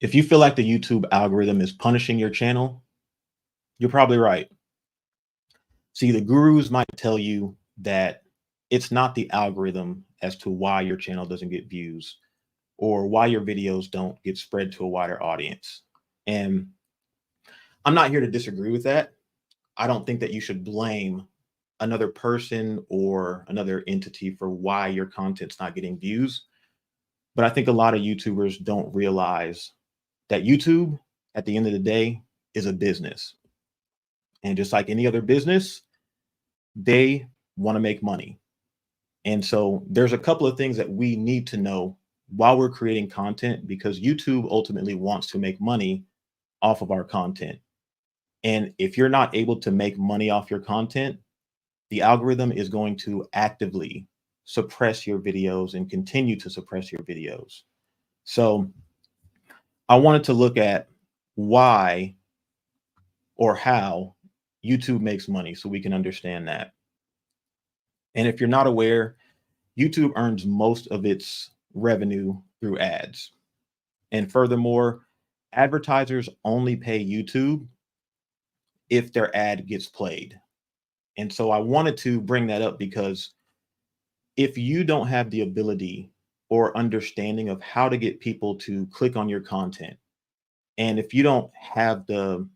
If you feel like the YouTube algorithm is punishing your channel, you're probably right. See, the gurus might tell you that it's not the algorithm as to why your channel doesn't get views or why your videos don't get spread to a wider audience. And I'm not here to disagree with that. I don't think that you should blame another person or another entity for why your content's not getting views. But I think a lot of YouTubers don't realize that YouTube, at the end of the day, is a business. And just like any other business, they want to make money. And so there's a couple of things that we need to know while we're creating content, because YouTube ultimately wants to make money off of our content. And if you're not able to make money off your content, the algorithm is going to actively suppress your videos and continue to suppress your videos. So I wanted to look at why or how YouTube makes money so we can understand that. And if you're not aware, YouTube earns most of its revenue through ads. And furthermore, advertisers only pay YouTube if their ad gets played. And so I wanted to bring that up because if you don't have the ability or understanding of how to get people to click on your content, and if you don't have the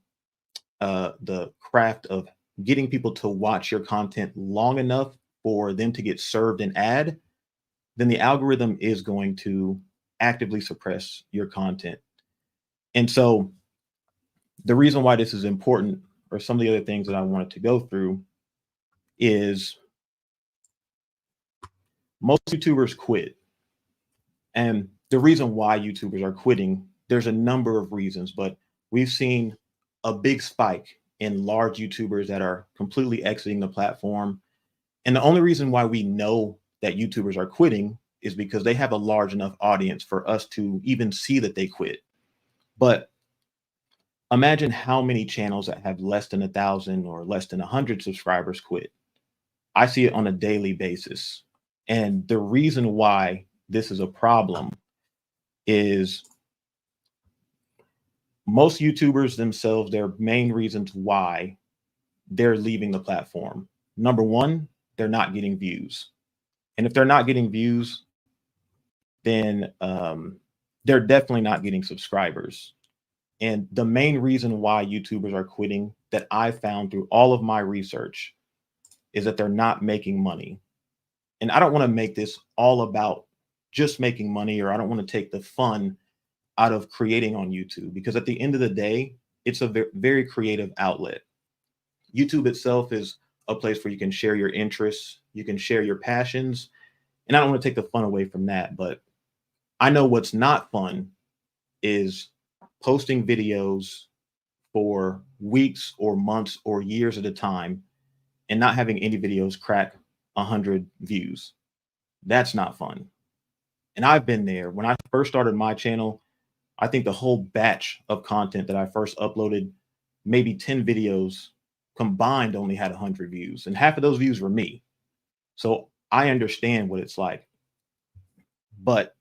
craft of getting people to watch your content long enough for them to get served an ad, then the algorithm is going to actively suppress your content. And so the reason why this is important, or some of the other things that I wanted to go through, is most YouTubers quit. And the reason why YouTubers are quitting, there's a number of reasons, but we've seen a big spike in large YouTubers that are completely exiting the platform. And the only reason why we know that YouTubers are quitting is because they have a large enough audience for us to even see that they quit. But imagine how many channels that have less than 1,000 or less than 100 subscribers quit. I see it on a daily basis. And the reason why this is a problem is most YouTubers themselves, their main reasons why they're leaving the platform. Number one, they're not getting views. And if they're not getting views, then they're definitely not getting subscribers. And the main reason why YouTubers are quitting that I found through all of my research is that they're not making money. And I don't want to make this all about just making money, or I don't want to take the fun out of creating on YouTube, because at the end of the day, it's a very creative outlet. YouTube itself is a place where you can share your interests, you can share your passions. And I don't want to take the fun away from that, but I know what's not fun is posting videos for weeks or months or years at a time and not having any videos crack 100 views. That's not fun. And I've been there. When I first started my channel, I think the whole batch of content that I first uploaded, maybe 10 videos combined, only had 100 views, and half of those views were me. So I understand what it's like. But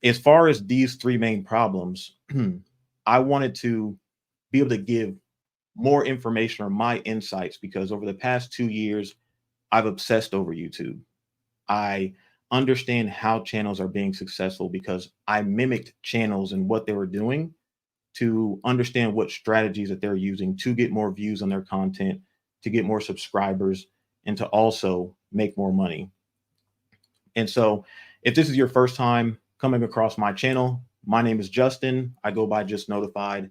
as far as these three main problems, I wanted to be able to give more information or my insights, because over the past 2 years, I've obsessed over YouTube. I understand how channels are being successful because I mimicked channels and what they were doing to understand what strategies that they're using to get more views on their content, to get more subscribers, and to also make more money. And so if this is your first time coming across my channel, my name is Justin. I go by Just Notified.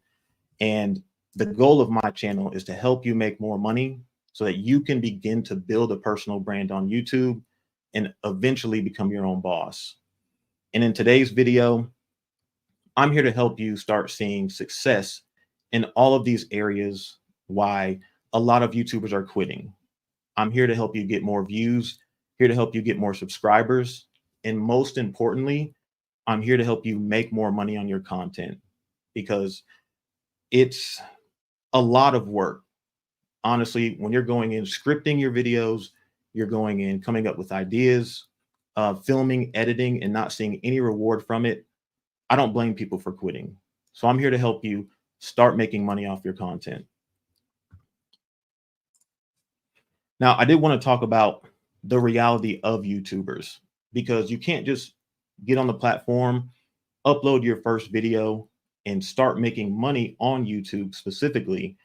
And the goal of my channel is to help you make more money so that you can begin to build a personal brand on YouTube and eventually become your own boss. And in today's video, I'm here to help you start seeing success in all of these areas why a lot of YouTubers are quitting. I'm here to help you get more views, here to help you get more subscribers, and most importantly, I'm here to help you make more money on your content, because it's a lot of work. Honestly, when you're going in scripting your videos, you're going in coming up with ideas, filming, editing, and not seeing any reward from it, I don't blame people for quitting. So I'm here to help you start making money off your content. Now, I did want to talk about the reality of YouTubers, because you can't just get on the platform, upload your first video, and start making money on YouTube specifically,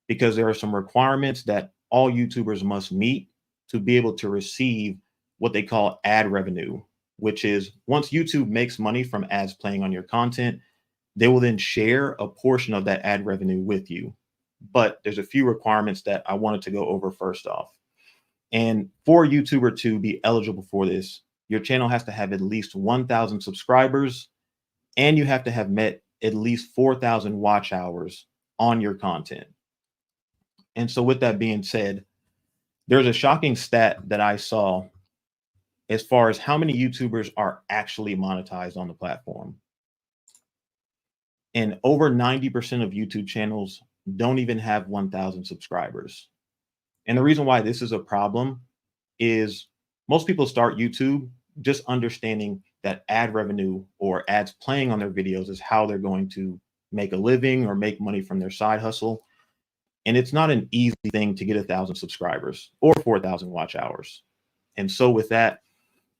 because there are some requirements that all YouTubers must meet to be able to receive what they call ad revenue, which is once YouTube makes money from ads playing on your content, they will then share a portion of that ad revenue with you. But there's a few requirements that I wanted to go over first off. And for a YouTuber to be eligible for this, your channel has to have at least 1,000 subscribers, and you have to have met at least 4,000 watch hours on your content. And so with that being said, there's a shocking stat that I saw as far as how many YouTubers are actually monetized on the platform. And over 90% of YouTube channels don't even have 1,000 subscribers. And the reason why this is a problem is most people start YouTube just understanding that ad revenue or ads playing on their videos is how they're going to make a living or make money from their side hustle. And it's not an easy thing to get 1,000 subscribers or 4,000 watch hours. And so with that,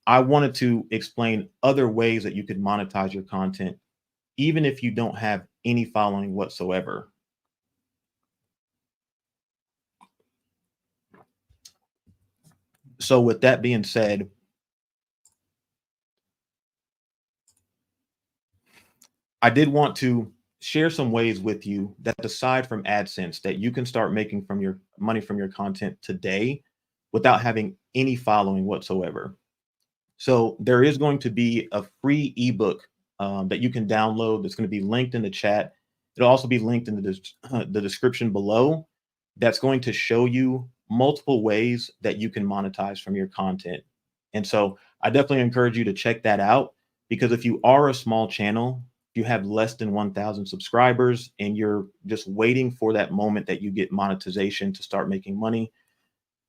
I wanted to explain other ways that you could monetize your content, even if you don't have any following whatsoever. So with that being said, I did want to share some ways with you that, aside from AdSense, that you can start making from your money from your content today without having any following whatsoever. So there is going to be a free ebook that you can download that's going to be linked in the chat. It'll also be linked in the description below. That's going to show you multiple ways that you can monetize from your content. And so I definitely encourage you to check that out, because if you are a small channel, you have less than 1,000 subscribers, and you're just waiting for that moment that you get monetization to start making money,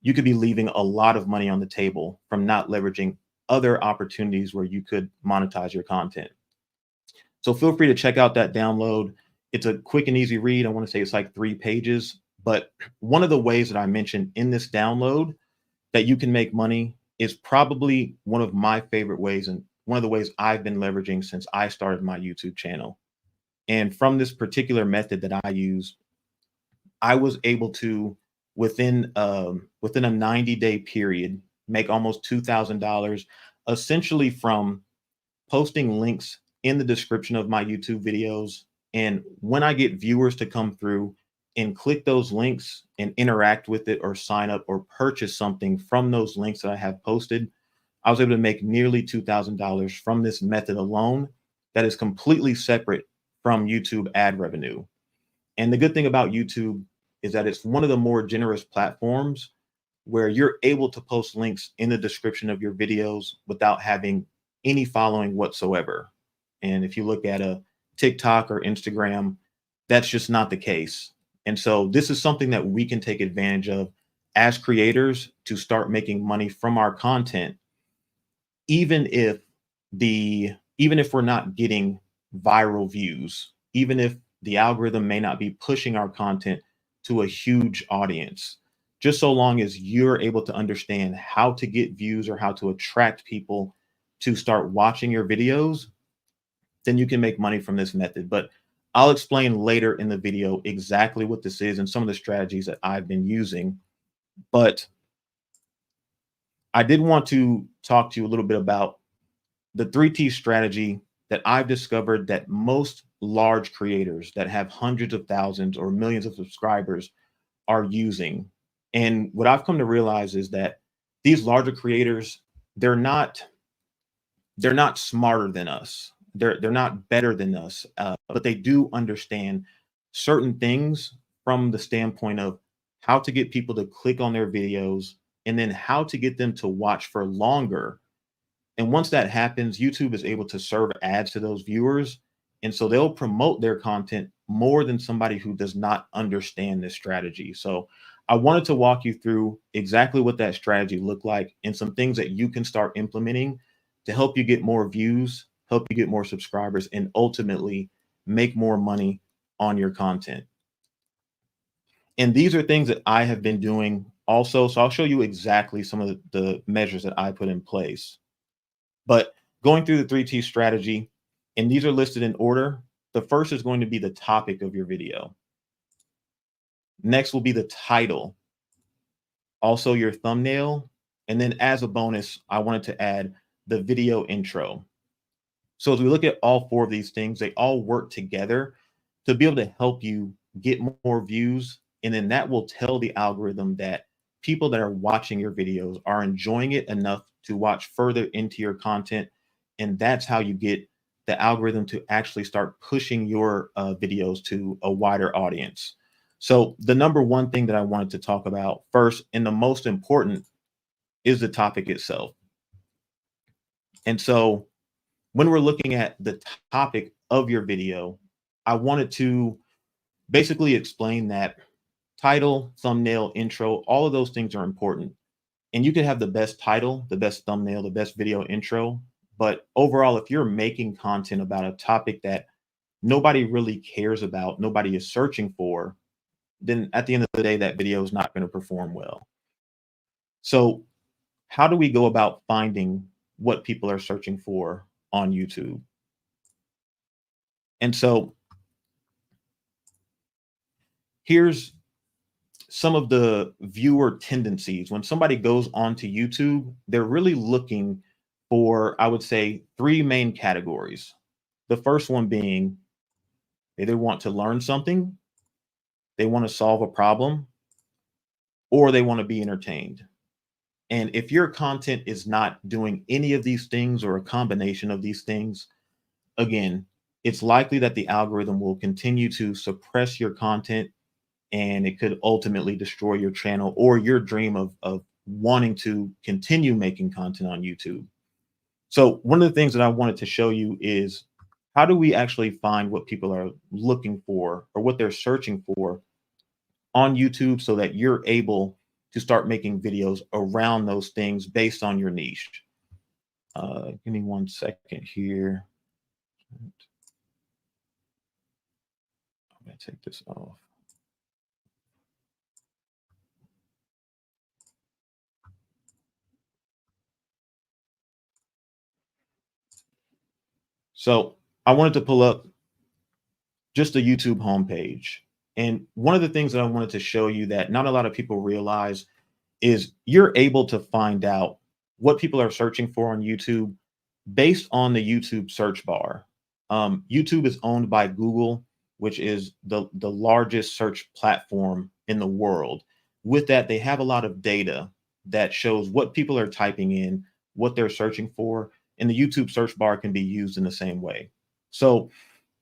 you could be leaving a lot of money on the table from not leveraging other opportunities where you could monetize your content. So feel free to check out that download. It's a quick and easy read. I want to say it's like 3 pages. But one of the ways that I mentioned in this download that you can make money is probably one of my favorite ways, and one of the ways I've been leveraging since I started my YouTube channel. And from this particular method that I use, I was able to, within a 90-day period, make almost $2,000, essentially from posting links in the description of my YouTube videos. And when I get viewers to come through and click those links and interact with it or sign up or purchase something from those links that I have posted, I was able to make nearly $2,000 from this method alone that is completely separate from YouTube ad revenue. And the good thing about YouTube is that it's one of the more generous platforms where you're able to post links in the description of your videos without having any following whatsoever. And if you look at a TikTok or Instagram, that's just not the case. And so this is something that we can take advantage of as creators to start making money from our content, even if we're not getting viral views, even if the algorithm may not be pushing our content to a huge audience. Just so long as you're able to understand how to get views or how to attract people to start watching your videos, then you can make money from this method. But I'll explain later in the video exactly what this is and some of the strategies that I've been using. But I did want to talk to you a little bit about the 3T strategy that I've discovered that most large creators that have hundreds of thousands or millions of subscribers are using. And what I've come to realize is that these larger creators, they're not smarter than us. They're not better than us, but they do understand certain things from the standpoint of how to get people to click on their videos and then how to get them to watch for longer. And once that happens, YouTube is able to serve ads to those viewers. And so they'll promote their content more than somebody who does not understand this strategy. So I wanted to walk you through exactly what that strategy looked like and some things that you can start implementing to help you get more views, help you get more subscribers, and ultimately make more money on your content. And these are things that I have been doing also. So I'll show you exactly some of the measures that I put in place. But going through the 3T strategy, and these are listed in order. The first is going to be the topic of your video. Next will be the title, also your thumbnail. And then as a bonus, I wanted to add the video intro. So as we look at all four of these things, they all work together to be able to help you get more views. And then that will tell the algorithm that people that are watching your videos are enjoying it enough to watch further into your content. And that's how you get the algorithm to actually start pushing your videos to a wider audience. So the number one thing that I wanted to talk about first, and the most important, is the topic itself. And so when we're looking at the topic of your video, I wanted to basically explain that title, thumbnail, intro, all of those things are important. And you can have the best title, the best thumbnail, the best video intro. But overall, if you're making content about a topic that nobody really cares about, nobody is searching for, then at the end of the day, that video is not going to perform well. So how do we go about finding what people are searching for on YouTube? And so here's some of the viewer tendencies. When somebody goes onto YouTube, they're really looking for, I would say, three main categories. The first one being they either want to learn something, they want to solve a problem, or they want to be entertained. And if your content is not doing any of these things or a combination of these things, again, it's likely that the algorithm will continue to suppress your content, and it could ultimately destroy your channel or your dream of wanting to continue making content on YouTube. So one of the things that I wanted to show you is how do we actually find what people are looking for or what they're searching for on YouTube so that you're able to start making videos around those things based on your niche. Give me 1 second here. I'm going to take this off. So I wanted to pull up just the YouTube homepage. And one of the things that I wanted to show you that not a lot of people realize is you're able to find out what people are searching for on YouTube based on the YouTube search bar. YouTube is owned by Google, which is the largest search platform in the world. With that, they have a lot of data that shows what people are typing in, what they're searching for, and the YouTube search bar can be used in the same way. So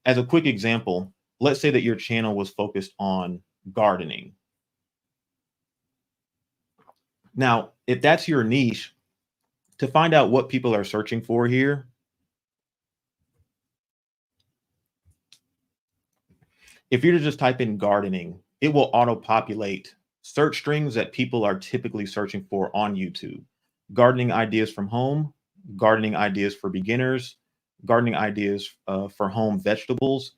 as a quick example, let's say that your channel was focused on gardening. Now, if that's your niche, to find out what people are searching for here, if you're to just type in gardening, it will auto-populate search strings that people are typically searching for on YouTube. Gardening ideas from home, gardening ideas for beginners, gardening ideas for home vegetables.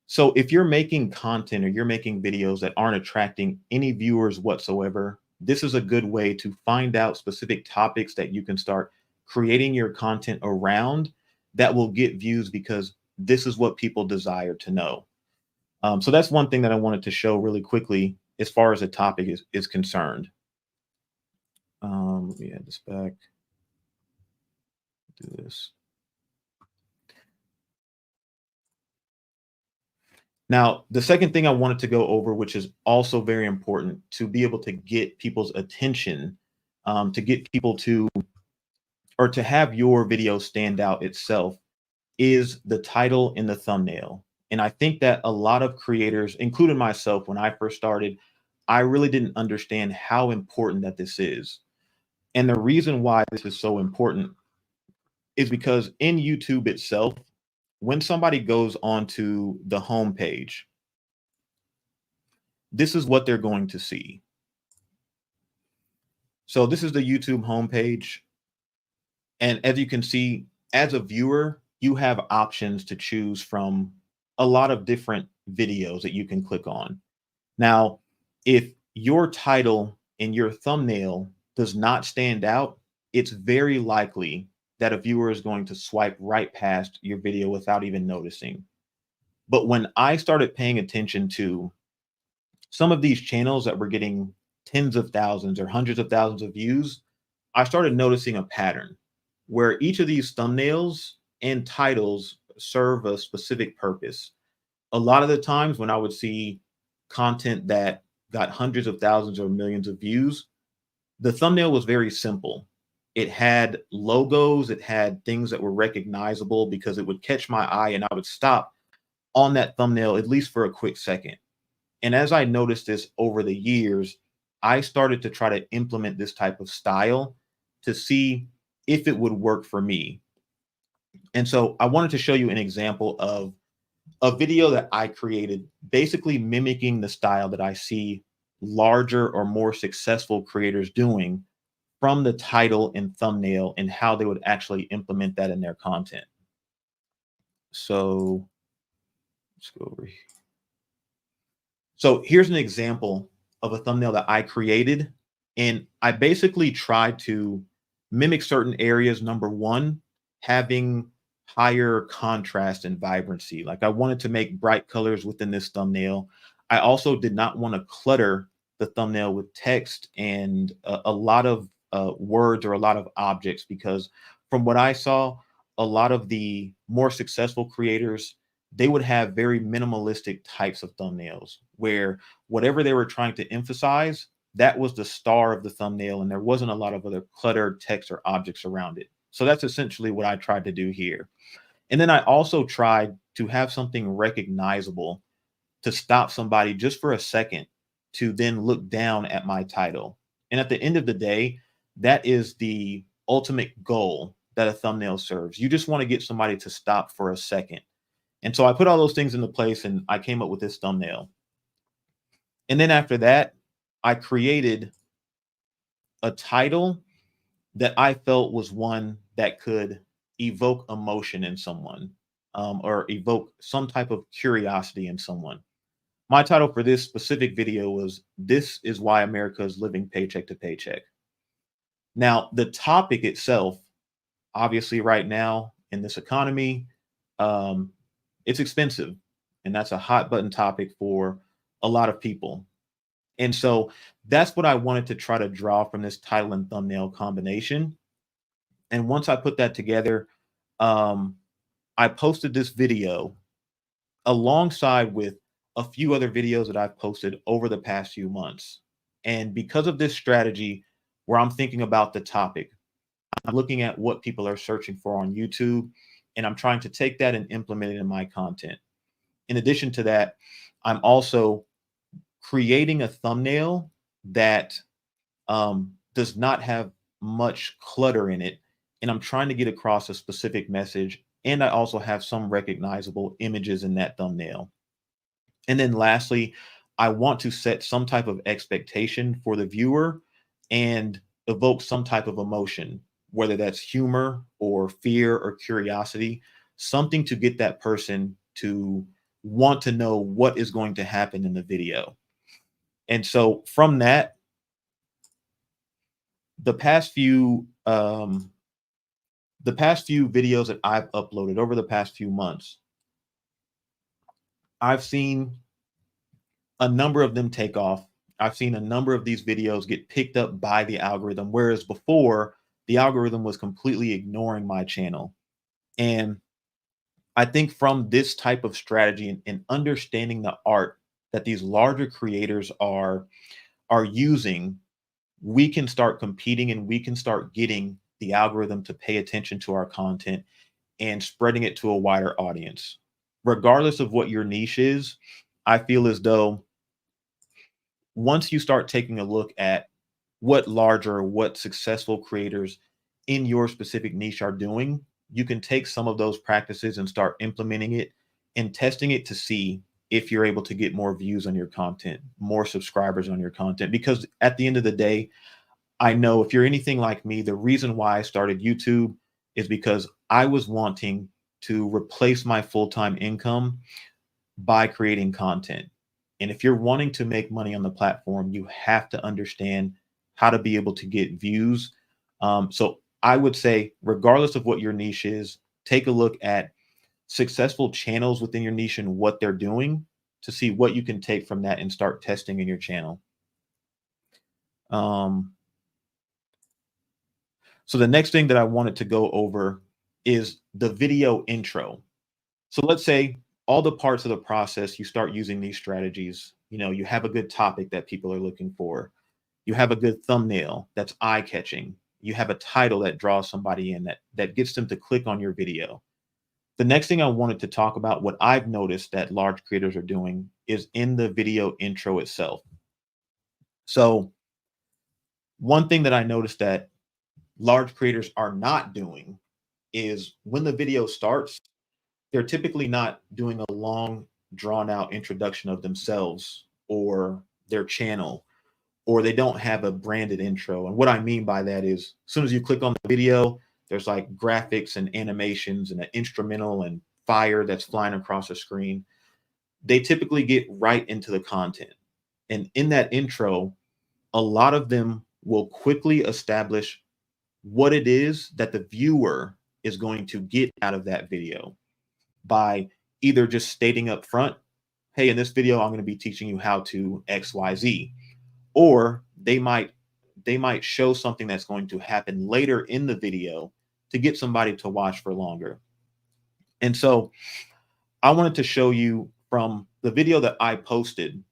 So if you're making content or you're making videos that aren't attracting any viewers whatsoever, this is a good way to find out specific topics that you can start creating your content around that will get views because this is what people desire to know. So that's one thing that I wanted to show really quickly as far as the topic is concerned. Let me add this back. Do this. Now, the second thing I wanted to go over, which is also very important to be able to get people's attention, to get people to, or to have your video stand out itself, is the title and the thumbnail. And I think that a lot of creators, including myself, when I first started, I really didn't understand how important that this is. And the reason why this is so important is because in YouTube itself, when somebody goes onto the home page, this is what they're going to see. So this is the YouTube homepage. And as you can see, as a viewer, you have options to choose from a lot of different videos that you can click on. Now, if your title and your thumbnail does not stand out, it's very likely that a viewer is going to swipe right past your video without even noticing. But when I started paying attention to some of these channels that were getting tens of thousands or hundreds of thousands of views, I started noticing a pattern where each of these thumbnails and titles serve a specific purpose. A lot of the times when I would see content that got hundreds of thousands or millions of views, the thumbnail was very simple. It had logos, it had things that were recognizable because it would catch my eye and I would stop on that thumbnail at least for a quick second. And as I noticed this over the years, I started to try to implement this type of style to see if it would work for me. And so I wanted to show you an example of a video that I created, basically mimicking the style that I see larger or more successful creators doing from the title and thumbnail and how they would actually implement that in their content. So let's go over here. So here's an example of a thumbnail that I created. And I basically tried to mimic certain areas. Number one, having higher contrast and vibrancy. Like I wanted to make bright colors within this thumbnail. I also did not want to clutter the thumbnail with text and a lot of words or a lot of objects, because from what I saw, a lot of the more successful creators, they would have very minimalistic types of thumbnails where whatever they were trying to emphasize, that was the star of the thumbnail, and there wasn't a lot of other cluttered text or objects around it. So that's essentially what I tried to do here. And then I also tried to have something recognizable to stop somebody just for a second to then look down at my title. And at the end of the day, that is the ultimate goal that a thumbnail serves. You just want to get somebody to stop for a second. And so I put all those things into place and I came up with this thumbnail. And then after that, I created a title that I felt was one that could evoke emotion in someone, or evoke some type of curiosity in someone. My title for this specific video was "This is Why America is Living Paycheck to Paycheck." Now, the topic itself, obviously right now in this economy, it's expensive, and that's a hot button topic for a lot of people. And so that's what I wanted to try to draw from this title and thumbnail combination. And once I put that together, I posted this video alongside with a few other videos that I've posted over the past few months. And because of this strategy, where I'm thinking about the topic, I'm looking at what people are searching for on YouTube, and I'm trying to take that and implement it in my content. In addition to that, I'm also creating a thumbnail that does not have much clutter in it. And I'm trying to get across a specific message. And I also have some recognizable images in that thumbnail. And then lastly, I want to set some type of expectation for the viewer and evoke some type of emotion, whether that's humor or fear or curiosity, something to get that person to want to know what is going to happen in the video. And so from that, the past few videos that I've uploaded over the past few months, I've seen a number of them take off. I've seen a number of these videos get picked up by the algorithm, whereas before the algorithm was completely ignoring my channel. And I think from this type of strategy and understanding the art that these larger creators are using, we can start competing and we can start getting the algorithm to pay attention to our content and spreading it to a wider audience. Regardless of what your niche is, I feel as though once you start taking a look at what larger, what successful creators in your specific niche are doing, you can take some of those practices and start implementing it and testing it to see if you're able to get more views on your content, more subscribers on your content. Because at the end of the day, I know if you're anything like me, the reason why I started YouTube is because I was wanting to replace my full-time income by creating content. And if you're wanting to make money on the platform, you have to understand how to be able to get views. So I would say, regardless of what your niche is, take a look at successful channels within your niche and what they're doing to see what you can take from that and start testing in your channel. So the next thing that I wanted to go over is the video intro. So let's say all the parts of the process, you start using these strategies. You know, you have a good topic that people are looking for. You have a good thumbnail that's eye-catching. You have a title that draws somebody in, that gets them to click on your video. The next thing I wanted to talk about, what I've noticed that large creators are doing, is in the video intro itself. So one thing that I noticed that large creators are not doing is when the video starts, they're typically not doing a long, drawn out introduction of themselves or their channel, or they don't have a branded intro. And what I mean by that is, as soon as you click on the video, there's like graphics and animations and an instrumental and fire that's flying across the screen. They typically get right into the content. And in that intro, a lot of them will quickly establish what it is that the viewer is going to get out of that video by either just stating up front, hey, in this video, I'm going to be teaching you how to XYZ. Or they might show something that's going to happen later in the video to get somebody to watch for longer. And so I wanted to show you from the video that I posted,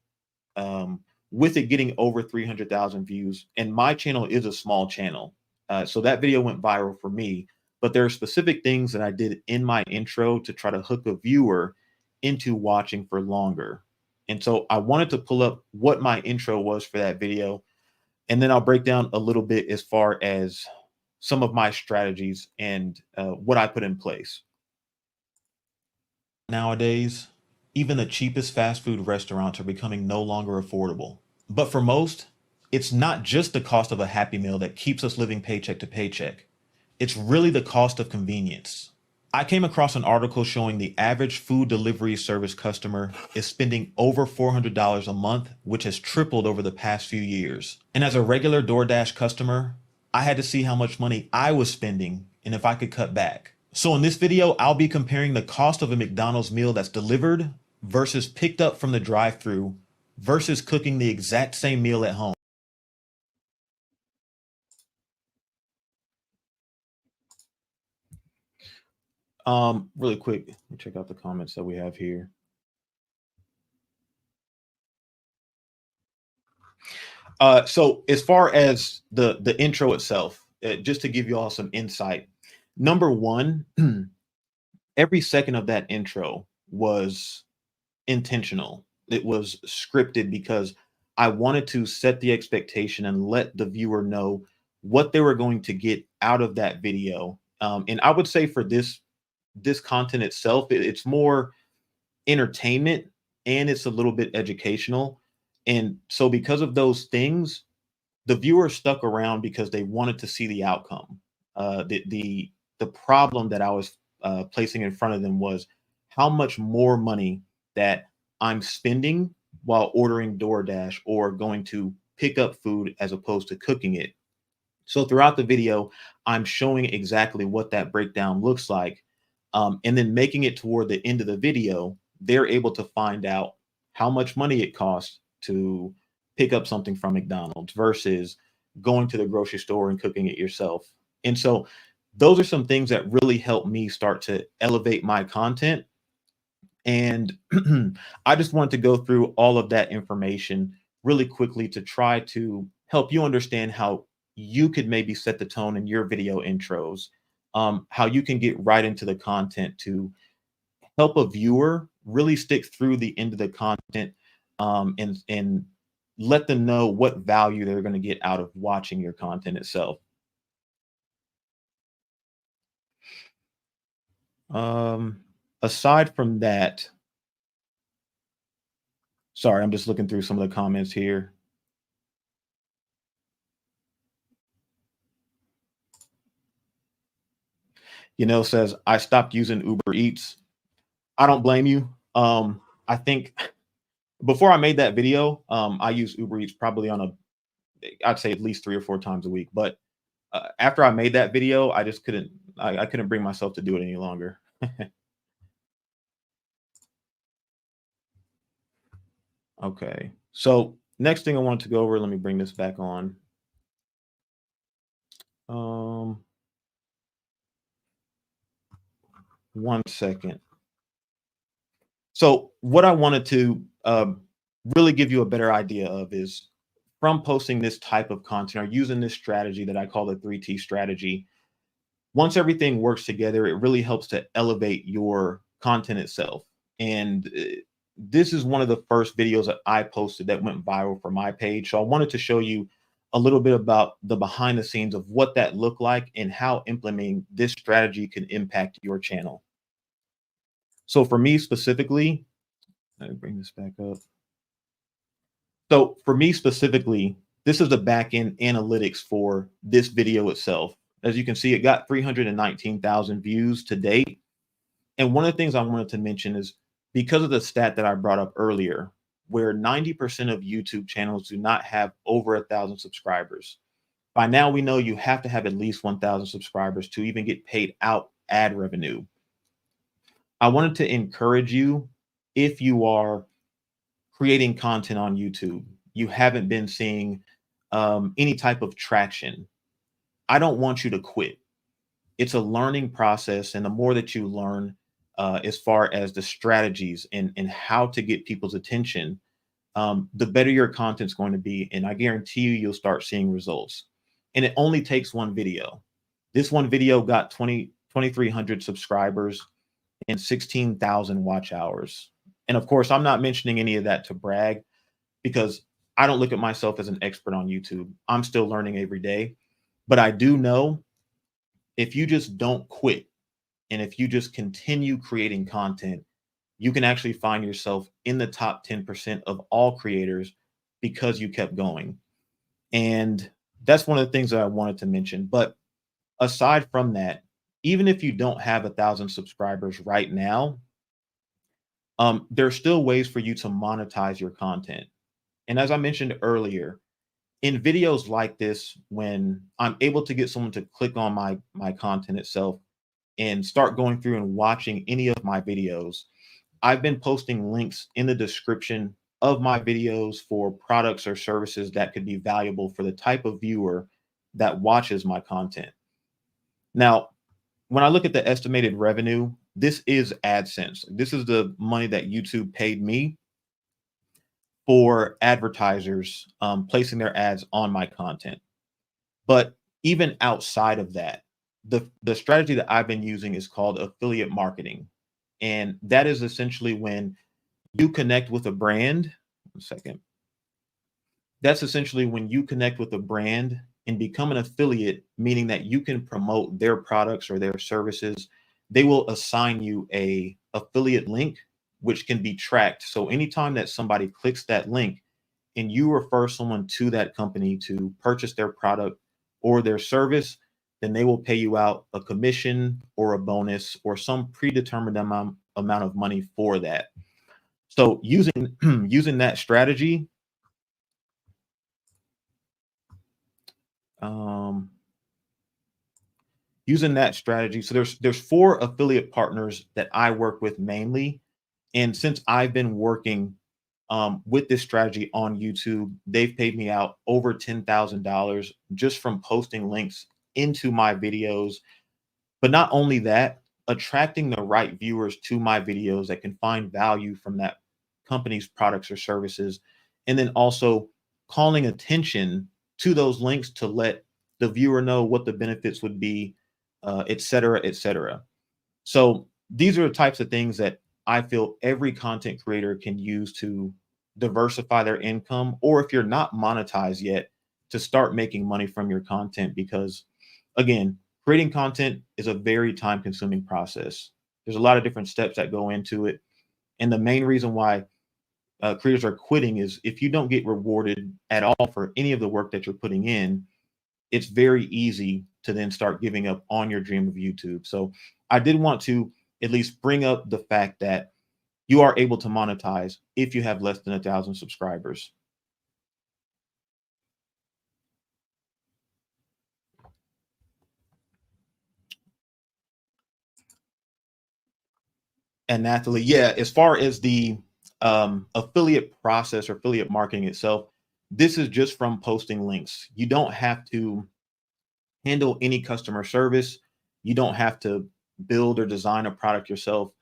with it getting over 300,000 views, and my channel is a small channel. So that video went viral for me, but there are specific things that I did in my intro to try to hook a viewer into watching for longer. And so I wanted to pull up what my intro was for that video, and then I'll break down a little bit as far as some of my strategies and what I put in place. Nowadays, even the cheapest fast food restaurants are becoming no longer affordable. But for most, it's not just the cost of a Happy Meal that keeps us living paycheck to paycheck. It's really the cost of convenience. I came across an article showing the average food delivery service customer is spending over $400 a month, which has tripled over the past few years. And as a regular DoorDash customer, I had to see how much money I was spending and if I could cut back. So in this video, I'll be comparing the cost of a McDonald's meal that's delivered versus picked up from the drive-thru versus cooking the exact same meal at home. Really quick, let me check out the comments that we have here. So as far as the intro itself, just to give you all some insight, number one, every second of that intro was intentional. It was scripted because I wanted to set the expectation and let the viewer know what they were going to get out of that video. And I would say for this content itself, it's more entertainment and it's a little bit educational. And so because of those things, the viewer stuck around because they wanted to see the outcome. The problem that I was placing in front of them was how much more money that I'm spending while ordering DoorDash or going to pick up food as opposed to cooking it. So throughout the video, I'm showing exactly what that breakdown looks like. And then making it toward the end of the video, they're able to find out how much money it costs to pick up something from McDonald's versus going to the grocery store and cooking it yourself. And so those are some things that really help me start to elevate my content. And I just wanted to go through all of that information really quickly to try to help you understand how you could maybe set the tone in your video intros, how you can get right into the content to help a viewer really stick through the end of the content, and let them know what value they're going to get out of watching your content itself. Aside from that, sorry, I'm just looking through some of the comments here. Says, I stopped using Uber Eats. I don't blame you. I think before I made that video, I used Uber Eats probably on I'd say at least 3 or 4 times a week. But after I made that video, I just couldn't, I couldn't bring myself to do it any longer. Okay. So next thing I wanted to go over, let me bring this back on. Um, one second. So what I wanted to really give you a better idea of is from posting this type of content or using this strategy that I call the 3T strategy. Once everything works together, it really helps to elevate your content itself. And this is one of the first videos that I posted that went viral for my page. So I wanted to show you a little bit about the behind the scenes of what that looked like and how implementing this strategy can impact your channel. So for me specifically, let me bring this back up. So for me specifically, this is the back end analytics for this video itself. As you can see, it got 319,000 views to date. And one of the things I wanted to mention is because of the stat that I brought up earlier, where 90% of YouTube channels do not have over 1,000 subscribers. By now, we know you have to have at least 1,000 subscribers to even get paid out ad revenue. I wanted to encourage you, if you are creating content on YouTube, you haven't been seeing any type of traction, I don't want you to quit. It's a learning process. And the more that you learn, as far as the strategies and how to get people's attention, the better your content's going to be. And I guarantee you, you'll start seeing results. And it only takes one video. This one video got 2,300 subscribers and 16,000 watch hours. And of course, I'm not mentioning any of that to brag because I don't look at myself as an expert on YouTube. I'm still learning every day. But I do know if you just don't quit and if you just continue creating content, you can actually find yourself in the top 10% of all creators because you kept going. And that's one of the things that I wanted to mention. But aside from that, even if you don't have 1,000 subscribers right now, there are still ways for you to monetize your content. And as I mentioned earlier, in videos like this, when I'm able to get someone to click on my content itself and start going through and watching any of my videos, I've been posting links in the description of my videos for products or services that could be valuable for the type of viewer that watches my content. Now, when I look at the estimated revenue, this is AdSense. This is the money that YouTube paid me for advertisers placing their ads on my content. But even outside of that, the strategy that I've been using is called affiliate marketing. And that is essentially when you connect with a brand. One second. That's essentially when you connect with a brand and become an affiliate, meaning that you can promote their products or their services. They will assign you a affiliate link, which can be tracked. So anytime that somebody clicks that link and you refer someone to that company to purchase their product or their service, then they will pay you out a commission or a bonus or some predetermined amount of money for that. So using using that strategy, so there's 4 affiliate partners that I work with mainly. And since I've been working with this strategy on YouTube, they've paid me out over $10,000 just from posting links into my videos. But not only that, attracting the right viewers to my videos that can find value from that company's products or services, and then also calling attention to those links to let the viewer know what the benefits would be, et cetera, et cetera. So these are the types of things that I feel every content creator can use to diversify their income, or if you're not monetized yet, to start making money from your content. Because again, creating content is a very time consuming process. There's a lot of different steps that go into it. And the main reason why creators are quitting is if you don't get rewarded at all for any of the work that you're putting in, it's very easy to then start giving up on your dream of YouTube. So I did want to at least bring up the fact that you are able to monetize if you have less than 1,000 subscribers. And Nathalie, yeah, as far as the affiliate process or affiliate marketing itself, this is just from posting links. You don't have to handle any customer service. You don't have to build or design a product yourself.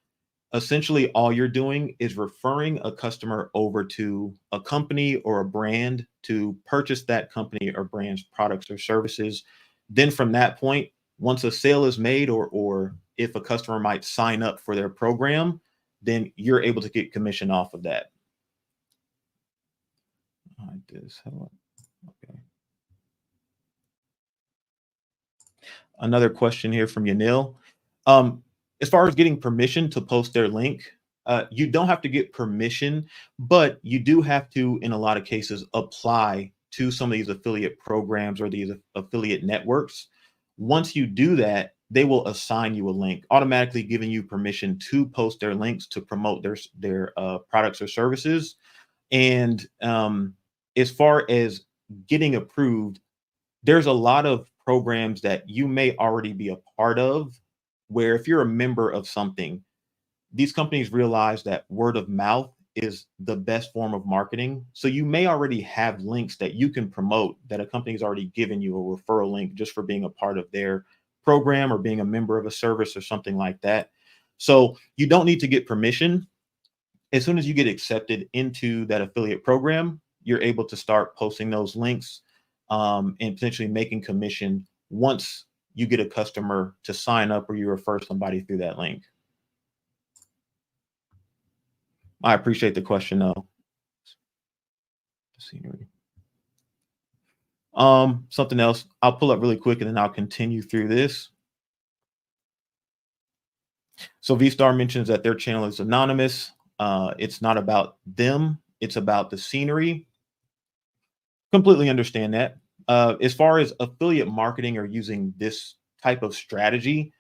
Essentially, all you're doing is referring a customer over to a company or a brand to purchase that company or brand's products or services. Then from that point, once a sale is made, or if a customer might sign up for their program, then you're able to get commission off of that. Like this. Okay. Another question here from Yanil. As far as getting permission to post their link, you don't have to get permission, but you do have to, in a lot of cases, apply to some of these affiliate programs or these affiliate networks. Once you do that, they will assign you a link, automatically giving you permission to post their links to promote their products or services. And as far as getting approved, there's a lot of programs that you may already be a part of, where if you're a member of something, these companies realize that word of mouth is the best form of marketing. So you may already have links that you can promote that a company's already given you a referral link just for being a part of their program or being a member of a service or something like that. So you don't need to get permission. As soon as you get accepted into that affiliate program, you're able to start posting those links and potentially making commission once you get a customer to sign up or you refer somebody through that link. I appreciate the question though. Scenery. Something else I'll pull up really quick and then I'll continue through this. So V-Star mentions that their channel is anonymous. It's not about them. It's about the scenery. Completely understand that. As far as affiliate marketing or using this type of strategy,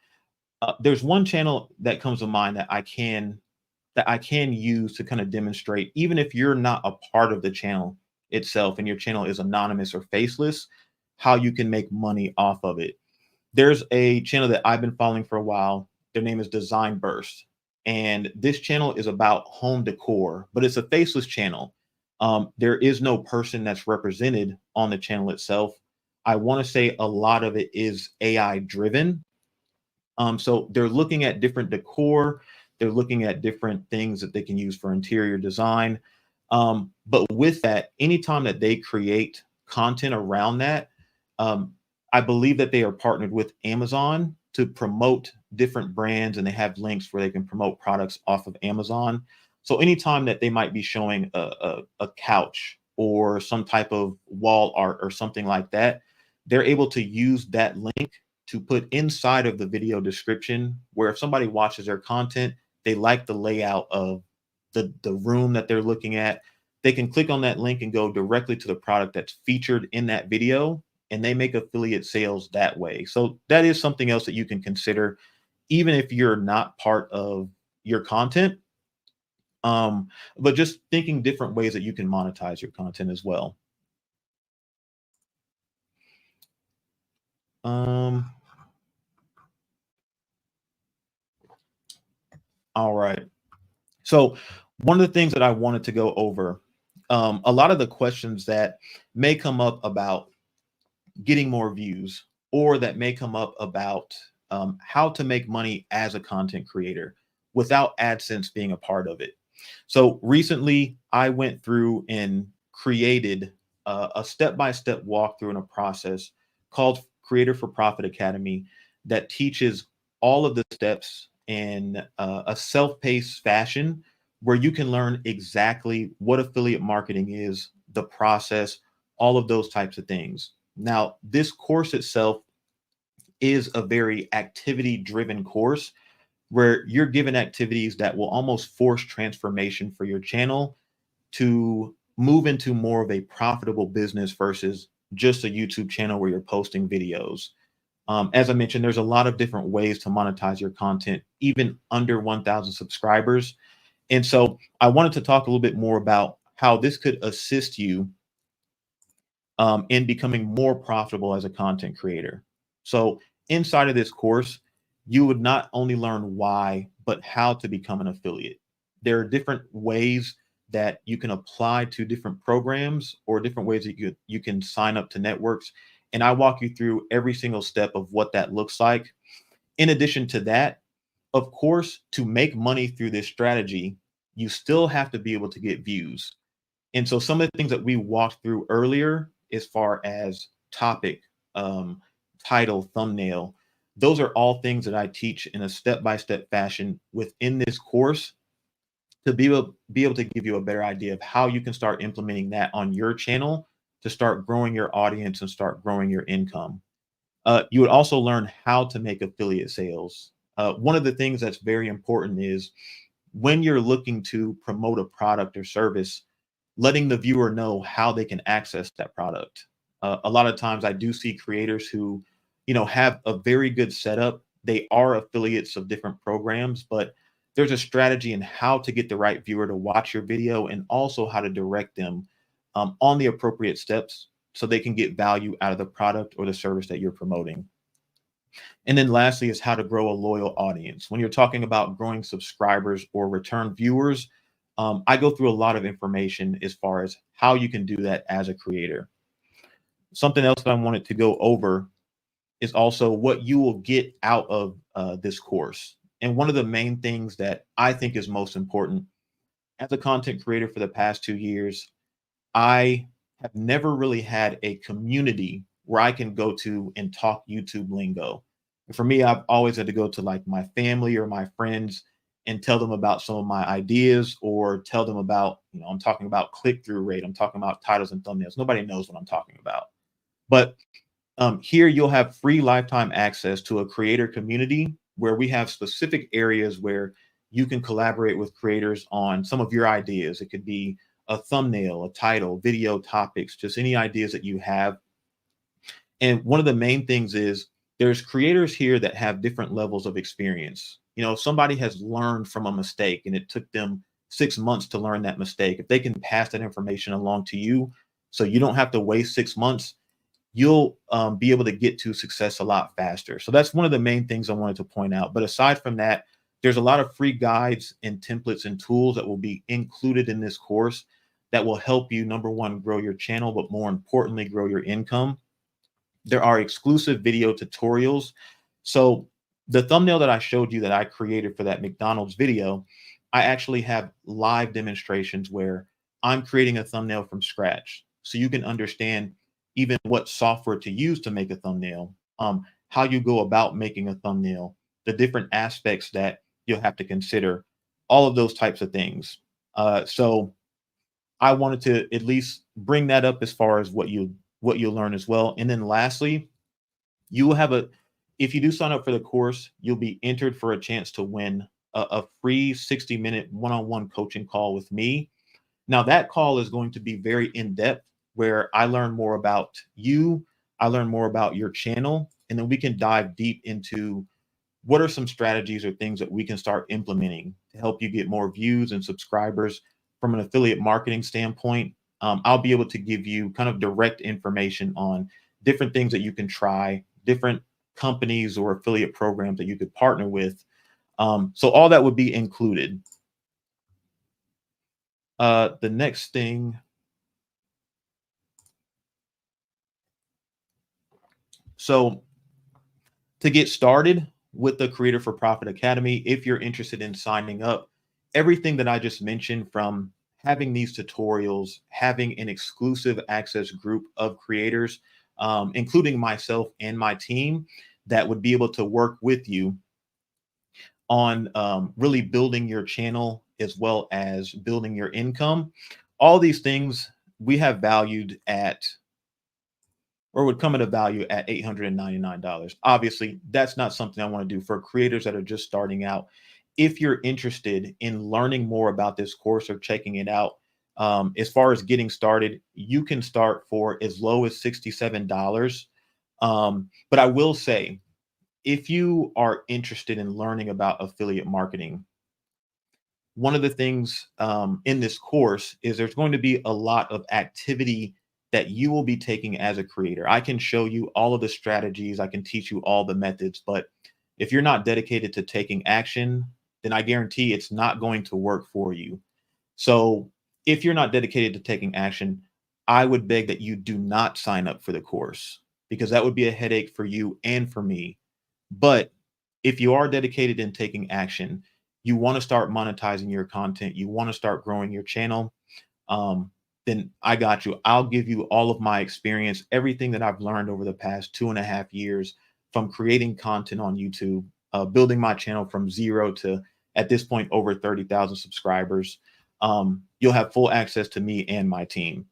there's one channel that comes to mind that I can use to kind of demonstrate, even if you're not a part of the channel itself and your channel is anonymous or faceless, how you can make money off of it. There's a channel that I've been following for a while. Their name is Design Burst. And this channel is about home decor, but it's a faceless channel. There is no person that's represented on the channel itself. I want to say a lot of it is AI driven. So they're looking at different decor. They're looking at different things that they can use for interior design. But with that, anytime that they create content around that, I believe that they are partnered with Amazon to promote different brands, and they have links where they can promote products off of Amazon. So anytime that they might be showing a couch or some type of wall art or something like that, they're able to use that link to put inside of the video description, where if somebody watches their content, they like the layout of the room that they're looking at, they can click on that link and go directly to the product that's featured in that video, and they make affiliate sales that way. So that is something else that you can consider, even if you're not part of your content. But just thinking different ways that you can monetize your content as well. All right. So one of the things that I wanted to go over, a lot of the questions that may come up about getting more views, or that may come up about how to make money as a content creator without AdSense being a part of it. So recently I went through and created a step-by-step walkthrough in a process called Creator for Profit Academy that teaches all of the steps in a self-paced fashion, where you can learn exactly what affiliate marketing is, the process, all of those types of things. Now, this course itself is a very activity-driven course, where you're given activities that will almost force transformation for your channel to move into more of a profitable business versus just a YouTube channel where you're posting videos. As I mentioned, there's a lot of different ways to monetize your content, even under 1,000 subscribers. And so I wanted to talk a little bit more about how this could assist you in becoming more profitable as a content creator. So inside of this course, you would not only learn why, but how to become an affiliate. There are different ways that you can apply to different programs or different ways that you can sign up to networks. And I walk you through every single step of what that looks like. In addition to that, of course, to make money through this strategy, you still have to be able to get views. And so some of the things that we walked through earlier, as far as topic, um, title, thumbnail, those are all things that I teach in a step-by-step fashion within this course to be able to give you a better idea of how you can start implementing that on your channel to start growing your audience and start growing your income. You would also learn how to make affiliate sales. One of the things that's very important is when you're looking to promote a product or service, letting the viewer know how they can access that product. A lot of times I do see creators who, have a very good setup. They are affiliates of different programs, but there's a strategy in how to get the right viewer to watch your video and also how to direct them on the appropriate steps so they can get value out of the product or the service that you're promoting. And then lastly is how to grow a loyal audience. When you're talking about growing subscribers or return viewers, I go through a lot of information as far as how you can do that as a creator. Something else that I wanted to go over is also what you will get out of this course. And one of the main things that I think is most important as a content creator for the past 2 years, I have never really had a community where I can go to and talk YouTube lingo. And for me, I've always had to go to like my family or my friends and tell them about some of my ideas or tell them about, I'm talking about click through rate. I'm talking about titles and thumbnails. Nobody knows what I'm talking about. But here you'll have free lifetime access to a creator community where we have specific areas where you can collaborate with creators on some of your ideas. It could be a thumbnail, a title, video topics, just any ideas that you have. And one of the main things is there's creators here that have different levels of experience. If somebody has learned from a mistake and it took them 6 months to learn that mistake, if they can pass that information along to you, so you don't have to waste 6 months, you'll be able to get to success a lot faster. So that's one of the main things I wanted to point out. But aside from that, there's a lot of free guides and templates and tools that will be included in this course that will help you, number one, grow your channel, but more importantly, grow your income. There are exclusive video tutorials. So the thumbnail that I showed you that I created for that McDonald's video, I actually have live demonstrations where I'm creating a thumbnail from scratch. So you can understand even what software to use to make a thumbnail, how you go about making a thumbnail, the different aspects that you'll have to consider, all of those types of things. So I wanted to at least bring that up as far as what you'll learn as well. And then lastly, you will have if you do sign up for the course, you'll be entered for a chance to win a free 60-minute one-on-one coaching call with me. Now that call is going to be very in-depth where I learn more about you, I learn more about your channel, and then we can dive deep into what are some strategies or things that we can start implementing to help you get more views and subscribers from an affiliate marketing standpoint. I'll be able to give you kind of direct information on different things that you can try, different companies or affiliate programs that you could partner with. So all that would be included. The next thing. So to get started with the Creator for Profit Academy, if you're interested in signing up, everything that I just mentioned, from having these tutorials, having an exclusive access group of creators, including myself and my team, that would be able to work with you on really building your channel as well as building your income. All these things we have valued at, or would come at a value at $899. Obviously, that's not something I want to do for creators that are just starting out. If you're interested in learning more about this course or checking it out, as far as getting started, you can start for as low as $67. But I will say, if you are interested in learning about affiliate marketing, one of the things in this course is there's going to be a lot of activity that you will be taking as a creator. I can show you all of the strategies, I can teach you all the methods, but if you're not dedicated to taking action, then I guarantee it's not going to work for you. So if you're not dedicated to taking action, I would beg that you do not sign up for the course, because that would be a headache for you and for me. But if you are dedicated in taking action, you want to start monetizing your content, you want to start growing your channel, then I got you. I'll give you all of my experience, everything that I've learned over the past 2.5 years from creating content on YouTube, building my channel from 0 to at this point over 30,000 subscribers. You'll have full access to me and my team.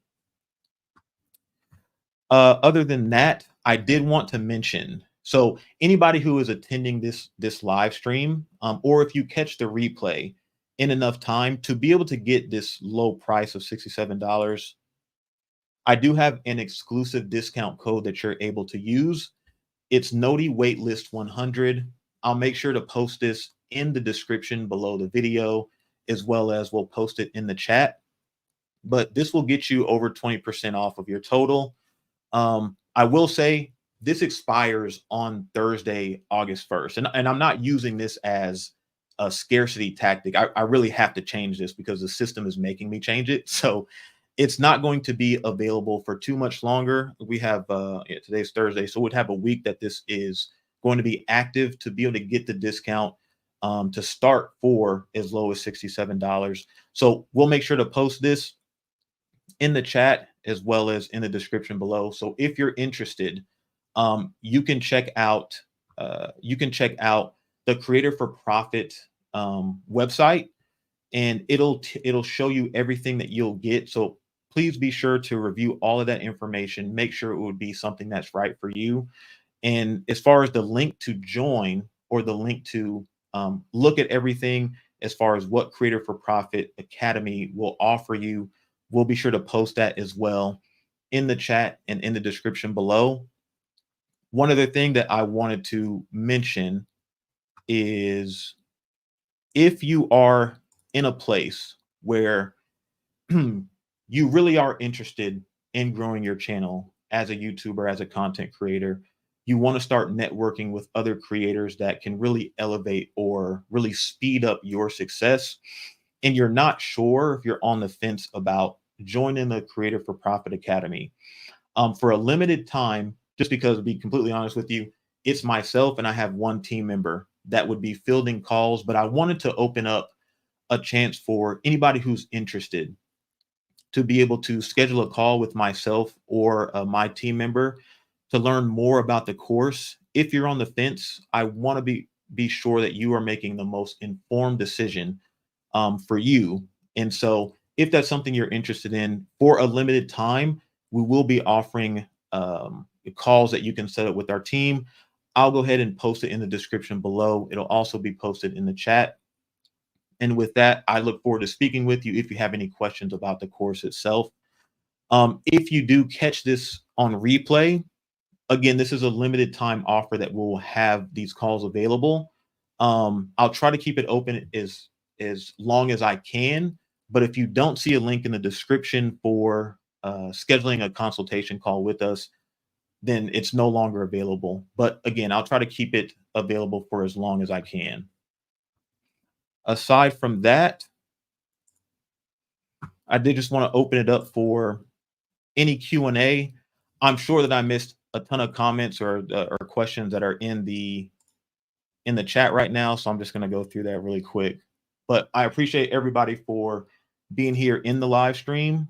Other than that, I did want to mention, so anybody who is attending this live stream, or if you catch the replay in enough time to be able to get this low price of $67, I do have an exclusive discount code that you're able to use. It's NOTI waitlist 100. I'll make sure to post this in the description below the video, as well as we'll post it in the chat. But this will get you over 20% off of your total. I will say this expires on Thursday, August 1st. And I'm not using this as a scarcity tactic. I really have to change this because the system is making me change it. So it's not going to be available for too much longer. We have today's Thursday, so we'd have a week that this is going to be active to be able to get the discount to start for as low as $67. So we'll make sure to post this in the chat as well as in the description below. So if you're interested, you can check out the Creator for Profit website, and it'll show you everything that you'll get. So please be sure to review all of that information. Make sure it would be something that's right for you. And as far as the link to join or the link to look at everything as far as what Creator for Profit Academy will offer you, we'll be sure to post that as well in the chat and in the description below. One other thing that I wanted to mention is if you are in a place where you really are interested in growing your channel as a YouTuber, as a content creator, you want to start networking with other creators that can really elevate or really speed up your success, and you're not sure if you're on the fence about joining the Creator for Profit Academy, for a limited time, just because, to be completely honest with you, it's myself and I have one team member that would be fielding calls, but I wanted to open up a chance for anybody who's interested to be able to schedule a call with myself or my team member to learn more about the course. If you're on the fence, I want to be sure that you are making the most informed decision for you. And so if that's something you're interested in, for a limited time, we will be offering calls that you can set up with our team. I'll go ahead and post it in the description below. It'll also be posted in the chat. And with that, I look forward to speaking with you if you have any questions about the course itself. If you do catch this on replay, again, this is a limited time offer that will have these calls available. I'll try to keep it open as long as I can, but if you don't see a link in the description for scheduling a consultation call with us, then it's no longer available. But again, I'll try to keep it available for as long as I can. Aside from that, I did just want to open it up for any Q&A. I'm sure that I missed a ton of comments or questions that are in the chat right now, so I'm just going to go through that really quick. But I appreciate everybody for being here in the live stream.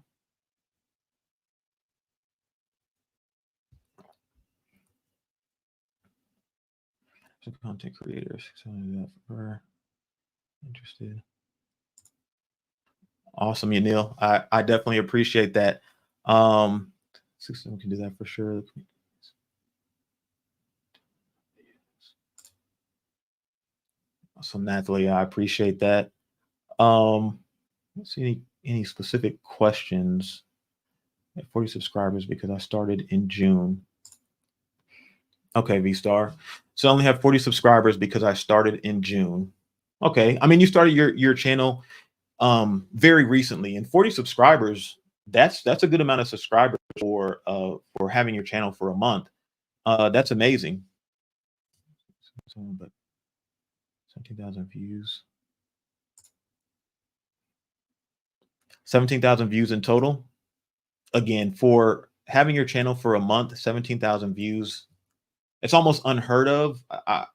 So content creators, for interested. Awesome, Yanil. I definitely appreciate that. System can do that for sure. Awesome, Nathalie. I appreciate that. Let's see any specific questions. At 40 subscribers because I started in June. Okay, V-Star. So I only have 40 subscribers because I started in June. Okay. I mean, you started your channel very recently, and 40 subscribers, that's a good amount of subscribers for having your channel for a month. That's amazing. So, but 17,000 views. 17,000 views in total. Again, for having your channel for a month, 17,000 views, it's almost unheard of.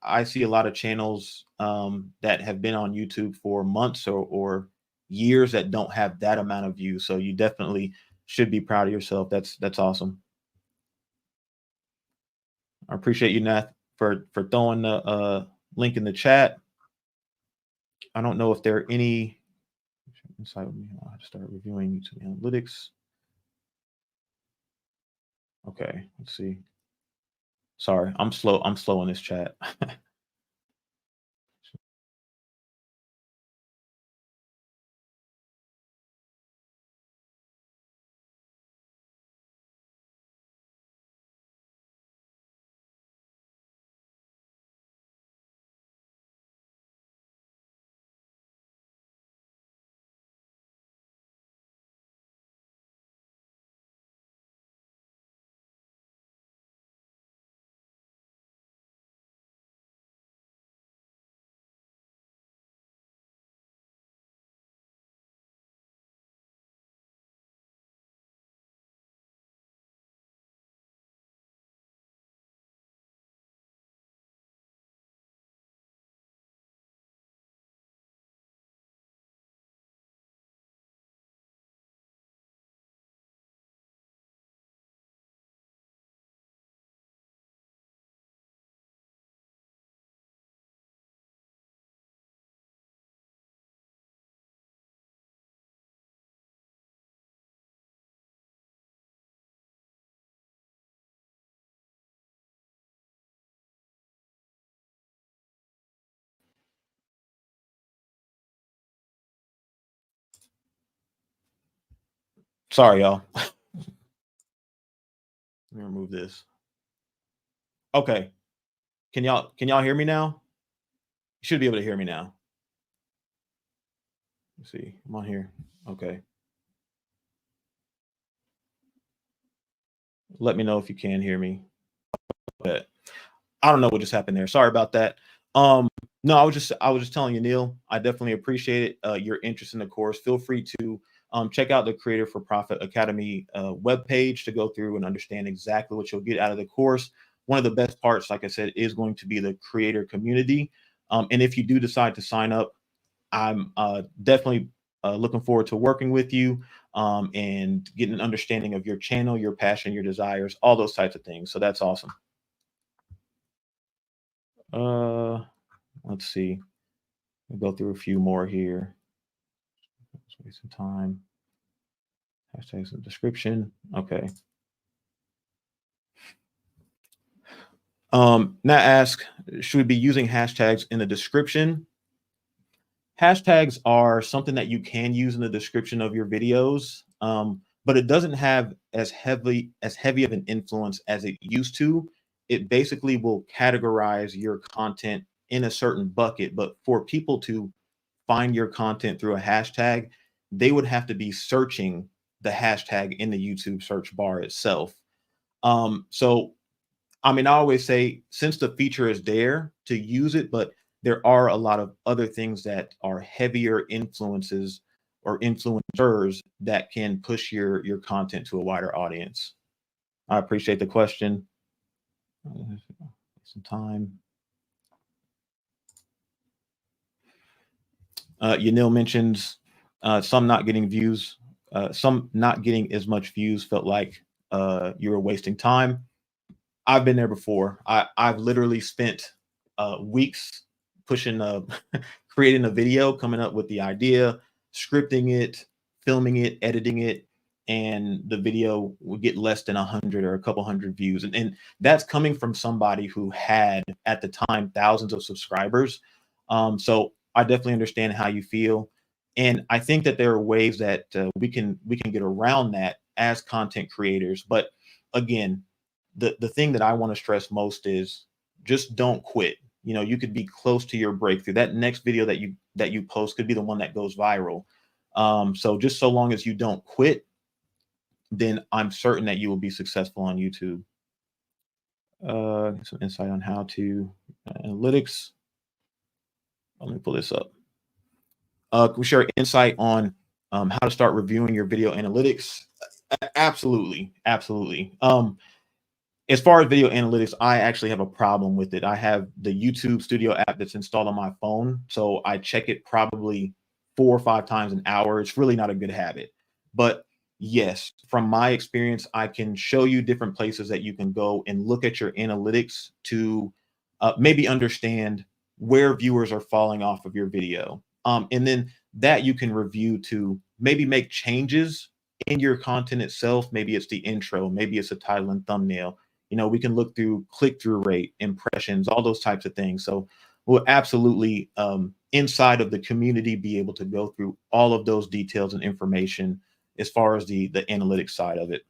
I see a lot of channels that have been on YouTube for months or years that don't have that amount of views. So you definitely should be proud of yourself. That's awesome. I appreciate you, Nath, for throwing the link in the chat. I don't know if there are any insight with me. I'll have to start reviewing YouTube analytics. Okay, let's see. Sorry, I'm slow. I'm slow in this chat. Sorry, y'all. Let me remove this. Okay. Can y'all hear me now? You should be able to hear me now. Let's see. I'm on here. Okay. Let me know if you can hear me. But I don't know what just happened there. Sorry about that. No, I was just telling you, Neil. I definitely appreciate it. Your interest in the course. Feel free to check out the Creator for Profit Academy webpage to go through and understand exactly what you'll get out of the course. One of the best parts, like I said, is going to be the creator community. And if you do decide to sign up, I'm definitely looking forward to working with you and getting an understanding of your channel, your passion, your desires, all those types of things. So that's awesome. Uh, let's see. We'll go through a few more here. Let's waste some time. Hashtags in the description. Okay. Now ask, should we be using hashtags in the description? Hashtags are something that you can use in the description of your videos, but it doesn't have as heavy of an influence as it used to. It basically will categorize your content in a certain bucket, but for people to find your content through a hashtag, they would have to be searching the hashtag in the YouTube search bar itself. So I mean, I always say since the feature is there to use it, but there are a lot of other things that are heavier influences or influencers that can push your content to a wider audience. I appreciate the question. Some time. Yanil mentions some not getting views, some not getting as much views felt like you were wasting time. I've been there before. I've literally spent weeks pushing creating a video, coming up with the idea, scripting it, filming it, editing it, and the video would get less than 100 or a couple hundred views. And that's coming from somebody who had at the time thousands of subscribers. So I definitely understand how you feel. And I think that there are ways that we can get around that as content creators. But again, the thing that I want to stress most is just don't quit. You know, you could be close to your breakthrough. That next video that you post could be the one that goes viral. So just so long as you don't quit, then I'm certain that you will be successful on YouTube. Some insight on how to analytics. Let me pull this up. Can we share insight on how to start reviewing your video analytics? Absolutely, absolutely. As far as video analytics, I actually have a problem with it. I have the YouTube Studio app that's installed on my phone, so I check it probably 4 or 5 times an hour. It's really not a good habit. But yes, from my experience, I can show you different places that you can go and look at your analytics to maybe understand where viewers are falling off of your video. And then that you can review to maybe make changes in your content itself. Maybe it's the intro, maybe it's a title and thumbnail. You know, we can look through click-through rate, impressions, all those types of things. So we'll absolutely, inside of the community, be able to go through all of those details and information as far as the analytics side of it.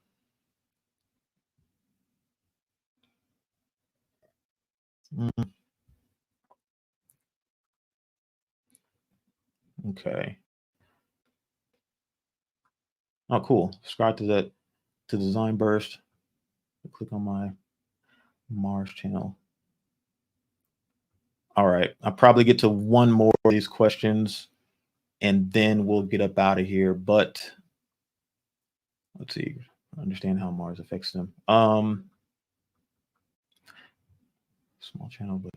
Okay. Oh, cool. Subscribe to Design Burst. Click on my Mars channel. All right. I'll probably get to one more of these questions and then we'll get up out of here. But let's see. Understand how Mars affects them. Small channel, but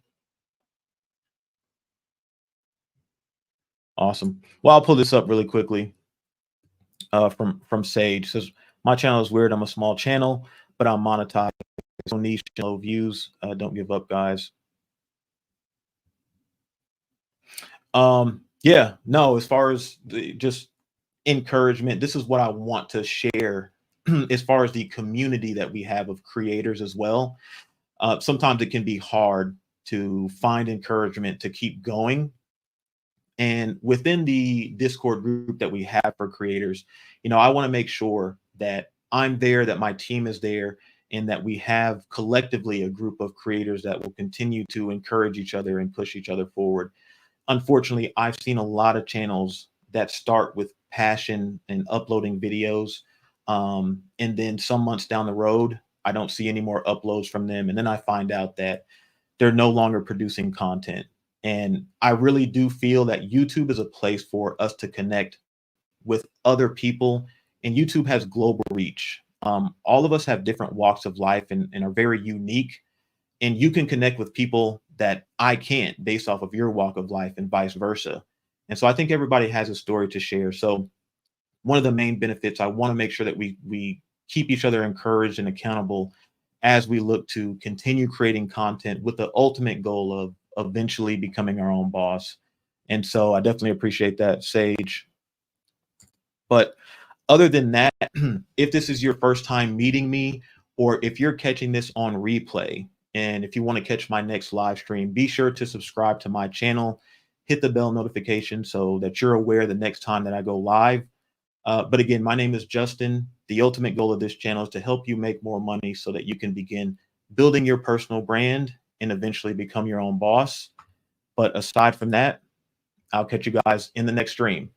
awesome. Well, I'll pull this up really quickly. From Sage. It says, my channel is weird. I'm a small channel, but I'm monetized. So niche, low views. Don't give up, guys. Yeah, no, as far as just encouragement, this is what I want to share as far as the community that we have of creators as well. Sometimes it can be hard to find encouragement to keep going. And within the Discord group that we have for creators, you know, I want to make sure that I'm there, that my team is there, and that we have collectively a group of creators that will continue to encourage each other and push each other forward. Unfortunately, I've seen a lot of channels that start with passion and uploading videos. And then some months down the road, I don't see any more uploads from them. And then I find out that they're no longer producing content. And I really do feel that YouTube is a place for us to connect with other people. And YouTube has global reach. All of us have different walks of life and are very unique. And you can connect with people that I can't based off of your walk of life and vice versa. And so I think everybody has a story to share. So one of the main benefits, I want to make sure that we keep each other encouraged and accountable as we look to continue creating content with the ultimate goal of eventually becoming our own boss. And so I definitely appreciate that, Sage. But other than that, if this is your first time meeting me, or if you're catching this on replay, and if you want to catch my next live stream, be sure to subscribe to my channel, hit the bell notification so that you're aware the next time that I go live. But again, my name is Justin. The ultimate goal of this channel is to help you make more money so that you can begin building your personal brand and eventually become your own boss. But aside from that, I'll catch you guys in the next stream.